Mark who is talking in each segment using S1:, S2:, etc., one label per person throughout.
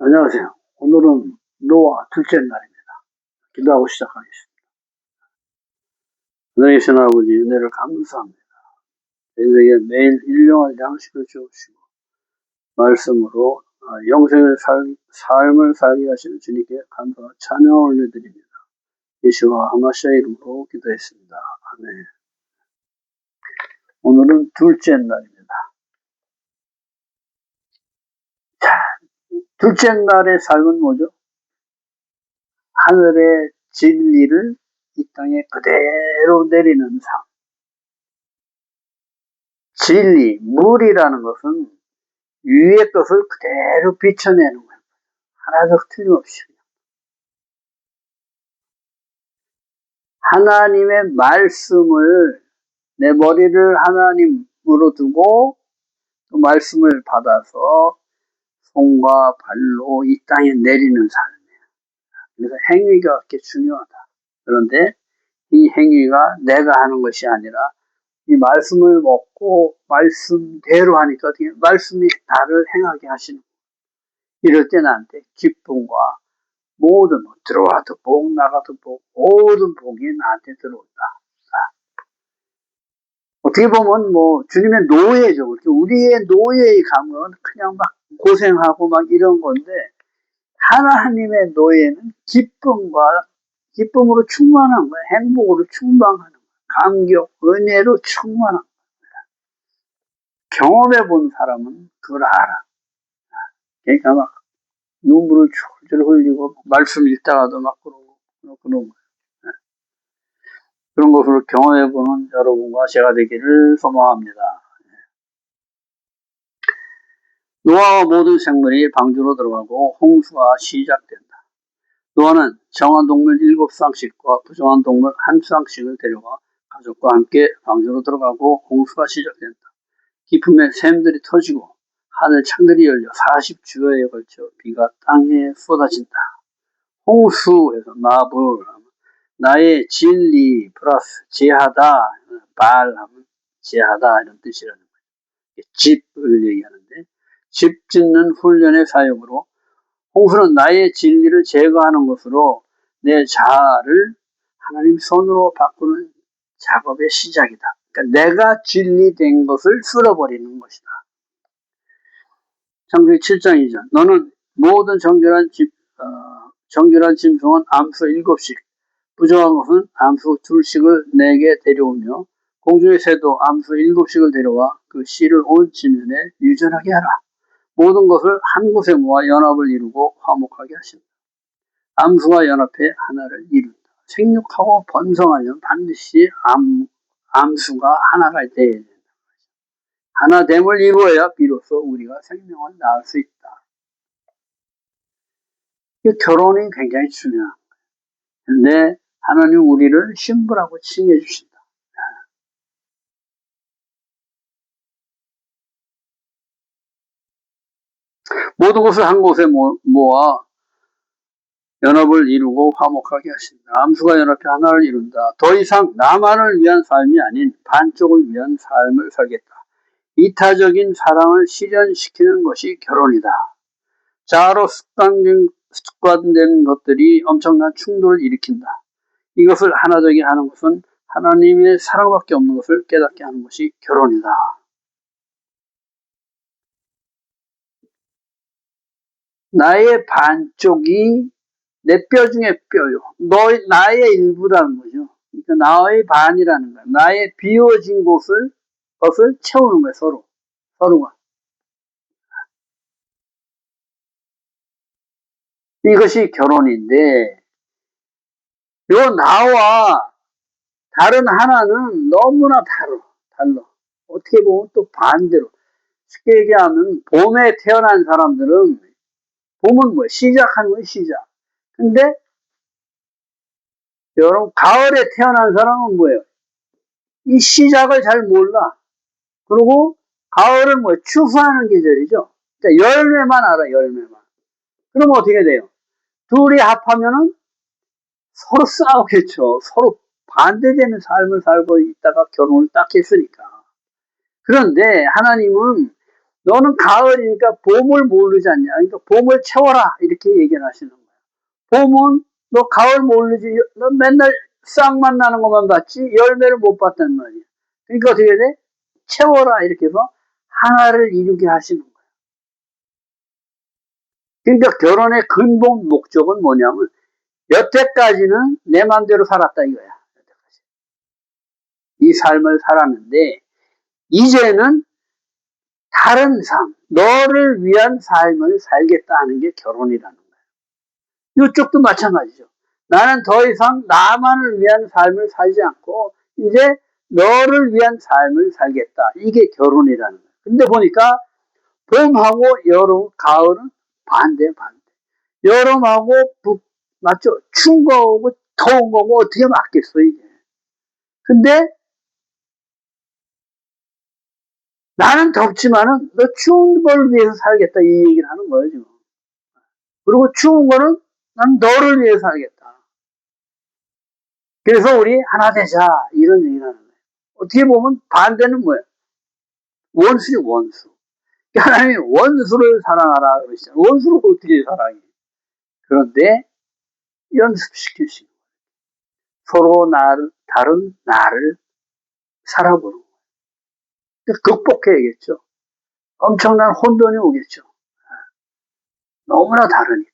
S1: 안녕하세요. 오늘은 노아 둘째 날입니다. 기도하고 시작하겠습니다. 하나님이신 아버지 은혜를 감사합니다. 인생에 매일 일용할 양식을 주시고 말씀으로 영생의 삶을 살게 하시는 주님께 감사와 찬양을 올려드립니다. 예수와 하마시아 이름으로 기도했습니다. 아멘. 오늘은 둘째 날입니다. 자, 둘째 날의 삶은 뭐죠? 하늘의 진리를 이 땅에 그대로 내리는 삶. 진리, 물이라는 것은 위의 것을 그대로 비춰내는 거예요. 하나도 틀림없이. 하나님의 말씀을, 내 머리를 하나님으로 두고 그 말씀을 받아서 손과 발로 이 땅에 내리는 삶이에요. 그래서 행위가 그렇게 중요하다. 그런데 이 행위가 내가 하는 것이 아니라 이 말씀을 먹고 말씀대로 하니까 어떻게 말씀이 나를 행하게 하시는 거예요. 이럴 때 나한테 기쁨과 모든 들어와도 복 나가도 복 모든 복이 나한테 들어온다. 어떻게 보면 뭐 주님의 노예죠. 우리의 노예의 감각은 그냥 막 고생하고 막 이런 건데 하나님의 노예는 기쁨으로 충만한 거예요. 행복으로 충만하는 거예요. 감격, 은혜로 충만한 거예요. 경험해 본 사람은 그걸 알아. 그러니까 막 눈물을 줄줄 흘리고 말씀 읽다가도 막 그러고 그런 거예요. 그런 것을 경험해보는 여러분과 제가 되기를 소망합니다. 노아와 모든 생물이 방주로 들어가고 홍수가 시작된다. 노아는 정한 동물 7쌍씩과 부정한 동물 1쌍씩을 데려가 가족과 함께 방주로 들어가고 홍수가 시작된다. 깊음에 샘들이 터지고 하늘 창들이 열려 40주여에 걸쳐 비가 땅에 쏟아진다. 홍수에서 마불, 나의 진리 플러스 제하다, 발하면 제하다 이런 뜻이라는 거예요. 집을 얘기하는데 집 짓는 훈련의 사역으로 홍수는 나의 진리를 제거하는 것으로 내 자아를 하나님 손으로 바꾸는 작업의 시작이다. 그러니까 내가 진리된 것을 쓸어버리는 것이다. 창세기 7장 2절 너는 모든 정결한 짐승은 암수 7씩 부정한 것은 암수 2씩을 내게 데려오며 공중의 새도 암수 7씩을 데려와 그 씨를 온 지면에 유전하게 하라. 모든 것을 한 곳에 모아 연합을 이루고 화목하게 하신다. 암수와 연합해 하나를 이룬다. 생육하고 번성하려면 반드시 암수가 하나가 되어야 된다. 하나됨을 이루어야 비로소 우리가 생명을 낳을 수 있다. 결혼이 굉장히 중요한 거예요. 근데 하나님 우리를 신부라고 칭해 주신다. 모든 것을 한 곳에 모아 연합을 이루고 화목하게 하신다. 암수가 연합해 하나를 이룬다. 더 이상 나만을 위한 삶이 아닌 반쪽을 위한 삶을 살겠다. 이타적인 사랑을 실현시키는 것이 결혼이다. 자아로 습관된 것들이 엄청난 충돌을 일으킨다. 이것을 하나되게 하는 것은 하나님의 사랑밖에 없는 것을 깨닫게 하는 것이 결혼이다. 나의 반쪽이 내 뼈 중에 뼈요. 나의 일부라는 거죠. 그러니까 나의 반이라는 거야. 나의 비워진 것을 채우는 거야, 서로가. 이것이 결혼인데, 요 나와 다른 하나는 너무나 달라. 어떻게 보면 또 반대로. 쉽게 얘기하면 봄에 태어난 사람들은 봄은 뭐야? 시작하는 건 시작. 근데 여러분 가을에 태어난 사람은 뭐예요? 이 시작을 잘 몰라. 그리고 가을은 뭐예요? 추수하는 계절이죠. 그러니까 열매만 알아, 열매만. 그러면 어떻게 돼요? 둘이 합하면은 서로 싸우겠죠. 서로 반대되는 삶을 살고 있다가 결혼을 딱 했으니까. 그런데 하나님은 너는 가을이니까 봄을 모르지 않냐. 그러니까 봄을 채워라. 이렇게 얘기를 하시는 거예요. 봄은 너 가을 모르지. 너 맨날 싹만 나는 것만 봤지 열매를 못 봤단 말이야. 그러니까 어떻게 돼? 채워라. 이렇게 해서 하나를 이루게 하시는 거예요. 그러니까 결혼의 근본 목적은 뭐냐면 여태까지는 내 마음대로 살았다 이거야. 여태까지. 이 삶을 살았는데 이제는 다른 삶, 너를 위한 삶을 살겠다 하는 게 결혼이라는 거예요. 이쪽도 마찬가지죠. 나는 더 이상 나만을 위한 삶을 살지 않고 이제 너를 위한 삶을 살겠다. 이게 결혼이라는 거예요. 근데 보니까 봄하고 여름, 가을은 반대. 여름하고 맞죠? 추운 거하고 더운 거고 어떻게 맞겠어 이게. 근데 나는 덥지만은 너 추운 걸 위해서 살겠다 이 얘기를 하는 거예요 지금. 그리고 추운 거는 난 너를 위해서 살겠다. 그래서 우리 하나 되자 이런 얘기를 하는 거예요. 어떻게 보면 반대는 뭐예요? 원수죠 원수. 하나님이 원수를 사랑하라 그러시잖아요. 원수를 어떻게 사랑해? 그런데 연습시키시고 서로 다른 나를 살아보는 거예요. 극복해야겠죠. 엄청난 혼돈이 오겠죠. 너무나 다르니까.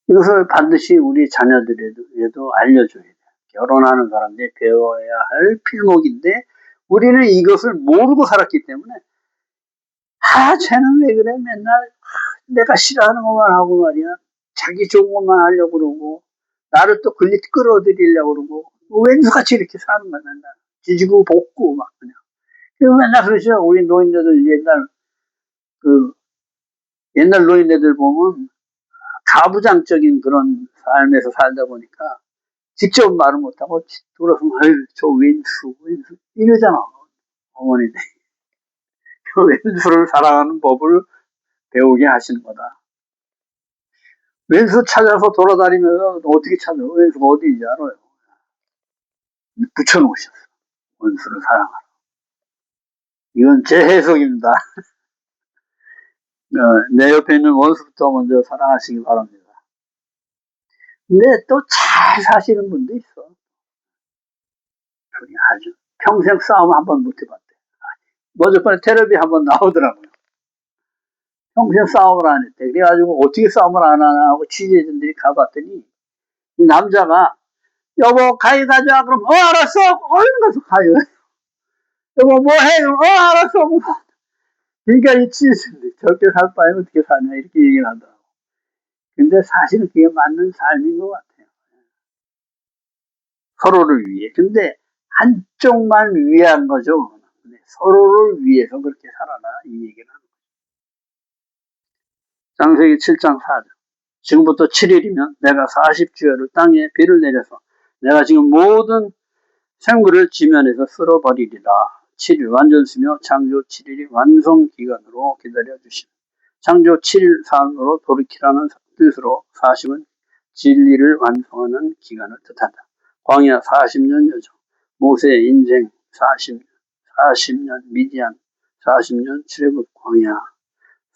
S1: 이것을 반드시 우리 자녀들에도 알려줘야 돼요. 결혼하는 사람들이 배워야 할 필목인데 우리는 이것을 모르고 살았기 때문에 쟤는 왜 그래 맨날 내가 싫어하는 것만 하고 말이야. 자기 좋은 것만 하려고 그러고 나를 또 끌어들이려고 그러고 왼수같이 이렇게 사는 거야 맨날. 지지고 볶고 막 그냥. 그리고 맨날 그러죠. 우리 노인네들 옛날 노인네들 보면 가부장적인 그런 삶에서 살다 보니까 직접 말을 못하고 돌아서면 아유 저 왼수 이러잖아. 어머니들. 그 왼수를 사랑하는 법을 배우게 하시는 거다. 왼수 찾아서 돌아다니면 어떻게 찾아? 왼수가 어디인지 알아요. 붙여놓으셨어. 원수를 사랑하라. 이건 제 해석입니다. 내 옆에 있는 원수부터 먼저 사랑하시기 바랍니다. 근데 또 잘 사시는 분도 있어. 아주 평생 싸움 한 번 못 해봤대. 어저번에 텔레비 한번 나오더라고요. 평생 싸움을 안 했대. 그래가지고 어떻게 싸움을 안 하나 하고 취재진들이 가봤더니 이 남자가 여보 가위 가져와 그럼 알았어 얼른 가서 가요. 여보 뭐 해? 알았어. 그러니까 이 취재진들이 저렇게 살 바에 어떻게 사냐 이렇게 얘기를 하더라고. 근데 사실은 그게 맞는 삶인 것 같아요. 서로를 위해. 근데 한쪽만 위한 거죠. 서로를 위해서 그렇게 살아라 이 얘기를 하는 거죠. 창세기 7장 4절. 지금부터 7일이면 내가 40주야를 땅에 비를 내려서 내가 지금 모든 생물을 지면에서 쓸어버리리라. 7일 완전수며 창조 7일이 완성기간으로 기다려주심. 창조 7일 삶으로 돌이키라는 뜻으로 40은 진리를 완성하는 기간을 뜻한다. 광야 40년 여정, 모세의 인생 40년 미디안, 40년 출애굽 광야,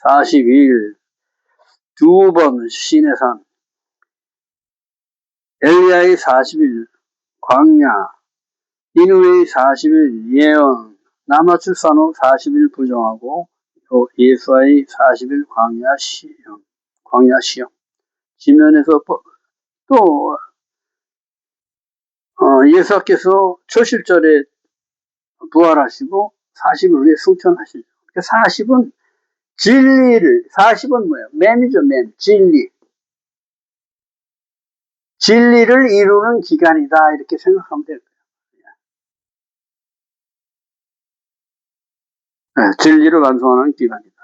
S1: 42일 두 번 시내산, 엘리야의 40일 광야, 니느웨의 40일 예언, 남아출산 후 40일 부정하고 예수와의 40일 광야 시험. 지면에서 또 예수께서 초실절에 부활하시고 40일 후에 승천하시죠. 40은 진리를 40은 뭐예요? 맨이죠, 맨. 진리를 이루는 기간이다 이렇게 생각하면 될 거예요. 네, 진리를 완성하는 기간이다.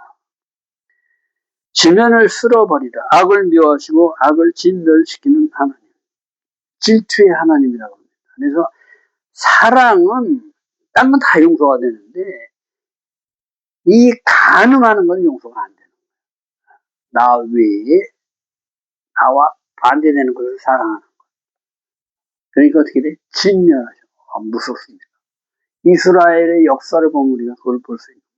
S1: 지면을 쓸어버리라. 악을 미워하시고 악을 진멸시키는 하나님. 질투의 하나님이라고 합니다. 그래서 사랑은 딴 건 다 용서가 되는데 이 가능하는 건 용서가 안 되는 거예요. 나 외에 나와 반대되는 것을 사랑하는 거예요. 그러니까 어떻게 돼? 진멸하죠. 무섭습니다. 이스라엘의 역사를 보면 우리가 그걸 볼 수 있는 거예요.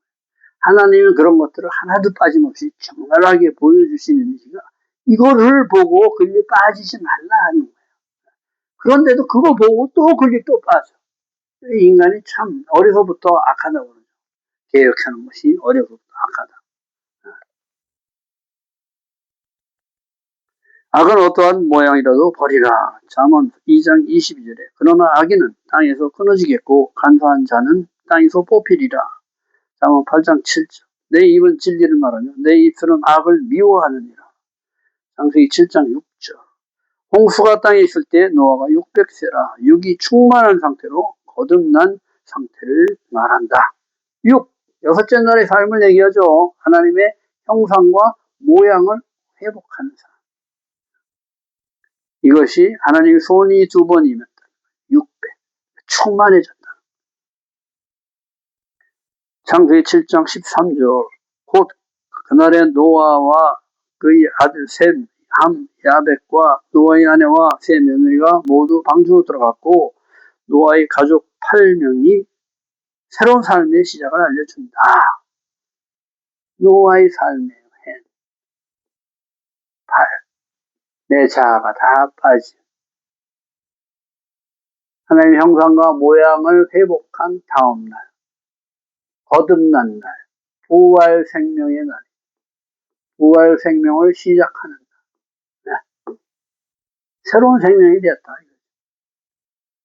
S1: 하나님은 그런 것들을 하나도 빠짐없이 정갈하게 보여주시는 이유가 이거를 보고 거기에 빠지지 말라 하는 거예요. 그런데도 그거 보고 또 거기에 또 빠져. 인간이 참 어려서부터 악하다고 그러죠. 계획하는 것이 어려서부터 악하다. 악은 어떠한 모양이라도 버리라. 잠언 2장 22절에 그러나 악인은 땅에서 끊어지겠고 간사한 자는 땅에서 뽑히리라. 잠언 8장 7절 내 입은 진리를 말하며 내 입술은 악을 미워하느니라. 창세기 7장 6절 홍수가 땅에 있을 때 노아가 600세라. 육이 충만한 상태로 거듭난 상태를 말한다. 6. 여섯째 날의 삶을 얘기하죠. 하나님의 형상과 모양을 회복하는 삶. 이것이 하나님의 손이 두 번이면 600. 충만해졌다. 창세기 7장 13절 곧 그날에 노아와 그의 아들 셈, 함, 야벳과 노아의 아내와 세 며느리가 모두 방주로 들어갔고 노아의 가족 8명이 새로운 삶의 시작을 알려준다. 노아의 삶의 해 8. 내 자아가 다 빠진 하나님의 형상과 모양을 회복한 다음 날, 거듭난 날, 부활 생명의 날, 부활 생명을 시작하는 날. 네. 새로운 생명이 되었다.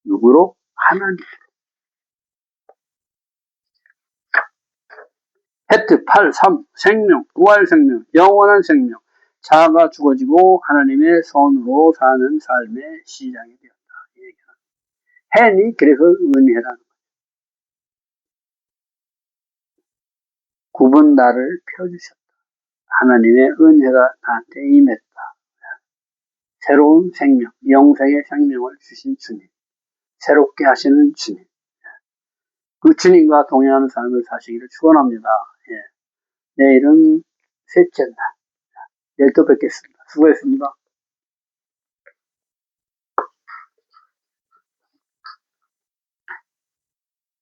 S1: 누구로? 하나님. 헤트 8, 3, 생명, 부활 생명, 영원한 생명. 자아가 죽어지고 하나님의 선으로 사는 삶의 시작이 되었다. 헨이 그래서 은혜라는 거예요. 굽은 나를 펴주셨다. 하나님의 은혜가 나한테 임했다. 새로운 생명, 영생의 생명을 주신 주님. 새롭게 하시는 주님. 그 주님과 동행하는 삶을 사시기를 축원합니다. 예. 내일은 셋째 날. 내일 또 뵙겠습니다. 수고했습니다.